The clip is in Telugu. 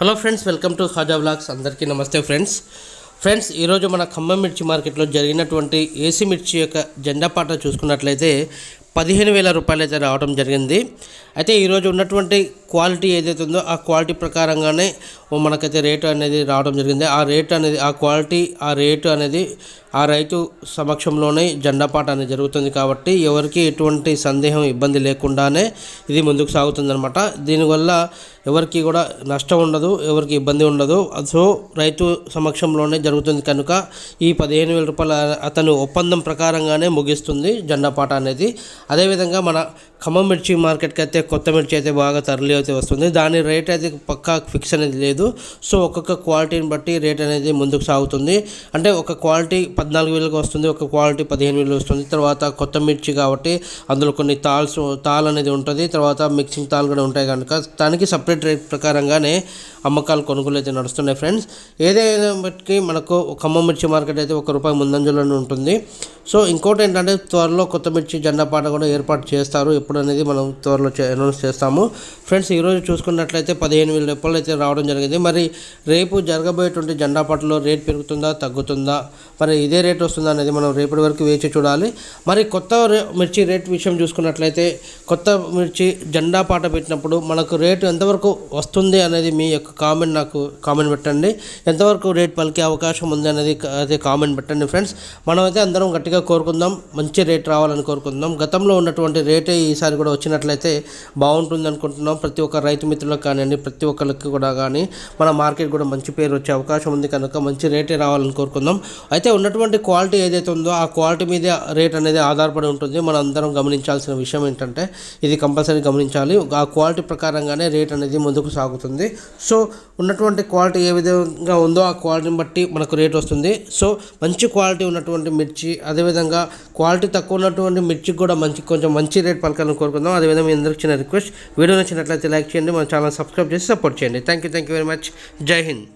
Hello friends, welcome to Khaja vlogs. అందరికీ నమస్తే ఫ్రెండ్స్ ఈరోజు మన ఖమ్మం మిర్చి మార్కెట్లో జరిగినటువంటి ఏసీ మిర్చి యొక్క జెండా పాట చూసుకున్నట్లయితే 15,000 రూపాయలు అయితే రావడం జరిగింది. అయితే ఈరోజు ఉన్నటువంటి క్వాలిటీ ఏదైతే ఉందో ఆ క్వాలిటీ ప్రకారంగానే మనకైతే రేటు అనేది రావడం జరిగింది. ఆ రేటు అనేది, ఆ క్వాలిటీ, ఆ రేటు అనేది ఆ రైతు సమక్షంలోనే జెండా పాట అనేది జరుగుతుంది. కాబట్టి ఎవరికి ఎటువంటి సందేహం, ఇబ్బంది లేకుండానే ఇది ముందుకు సాగుతుందన్నమాట. దీనివల్ల ఎవరికి కూడా నష్టం ఉండదు, ఎవరికి ఇబ్బంది ఉండదు. సో రైతు సమక్షంలోనే జరుగుతుంది కనుక ఈ 15,000 రూపాయల అతను ఒప్పందం ప్రకారంగానే ముగిస్తుంది జెండా పాట అనేది. అదేవిధంగా మన ఖమ్మం మిర్చి మార్కెట్కి అయితే కొత్త మిర్చి అయితే బాగా తరలి అయితే వస్తుంది. దాని రేట్ అయితే పక్కా ఫిక్స్ అనేది లేదు. సో ఒక్కొక్క క్వాలిటీని బట్టి రేట్ అనేది ముందుకు సాగుతుంది. అంటే ఒక క్వాలిటీ 14,000కి వస్తుంది, ఒక క్వాలిటీ 15,000 వస్తుంది. తర్వాత కొత్త మిర్చి కాబట్టి అందులో కొన్ని తాల్ అనేది ఉంటుంది, తర్వాత మిక్సింగ్ తాల్ కూడా ఉంటాయి కనుక దానికి సపరేట్ రేట్ ప్రకారంగానే అమ్మకాలు కొనుగోలు అయితే నడుస్తున్నాయి ఫ్రెండ్స్. ఏదైనా బట్టి మనకు ఖమ్మం మిర్చి మార్కెట్ అయితే ₹1 ముందంజలోనే ఉంటుంది. సో ఇంకోటి ఏంటంటే త్వరలో కొత్త మిర్చి జెండా పాట కూడా ఏర్పాటు చేస్తారు. ఎప్పుడు అనేది మనం త్వరలో అనౌన్స్ చేస్తాము ఫ్రెండ్స్. ఈరోజు చూసుకున్నట్లయితే 15,000 రూపాయలు అయితే రావడం జరిగింది. మరి రేపు జరగబోయేటువంటి జెండా పాటలో రేట్ పెరుగుతుందా, తగ్గుతుందా, మరి ఇదే రేట్ వస్తుందా అనేది మనం రేపటి వరకు వేచి చూడాలి. మరి కొత్త మిర్చి రేట్ విషయం చూసుకున్నట్లయితే కొత్త మిర్చి జెండా పాట పెట్టినప్పుడు మనకు రేటు ఎంతవరకు వస్తుంది అనేది మీ యొక్క నాకు కామెంట్ పెట్టండి. ఎంతవరకు రేట్ పలికే అవకాశం ఉంది అనేది అదే కామెంట్ పెట్టండి ఫ్రెండ్స్. మనమైతే అందరం గట్టిగా కోరుకుందాం, మంచి రేట్ రావాలని కోరుకుందాం. గతంలో ఉన్నటువంటి రేటే ఈసారి కూడా వచ్చినట్లయితే బాగుంటుంది అనుకుంటున్నాం. ప్రతి ఒక్క రైతు మిత్రులకు కానివ్వండి, ప్రతి ఒక్కరికి కూడా కానీ మన మార్కెట్ కూడా మంచి పేరు వచ్చే అవకాశం ఉంది కనుక మంచి రేటే రావాలని కోరుకుందాం. అయితే ఉన్నటువంటి క్వాలిటీ ఏదైతే ఉందో ఆ క్వాలిటీ మీద రేట్ అనేది ఆధారపడి ఉంటుంది. మనం అందరం గమనించాల్సిన విషయం ఏంటంటే ఇది కంపల్సరీ గమనించాలి. ఆ క్వాలిటీ ప్రకారంగానే రేట్ అనేది ముందుకు సాగుతుంది. సో ఉన్నటువంటి క్వాలిటీ ఏ విధంగా ఉందో ఆ క్వాలిటీని బట్టి మనకు రేట్ వస్తుంది. సో మంచి క్వాలిటీ ఉన్నటువంటి మిర్చి, అదేవిధంగా క్వాలిటీ తక్కువ ఉన్నటువంటి మిర్చికి కూడా కొంచెం మంచి రేట్ పలకాలని కోరుకుందాం. అదేవిధంగా మీ అందరికీ చిన్న రిక్వెస్ట్, వీడియో నచ్చినట్లయితే లైక్ చేయండి, మన ఛానల్ సబ్స్క్రైబ్ చేసి సపోర్ట్ చేయండి. Thank you very much. జై హింద్.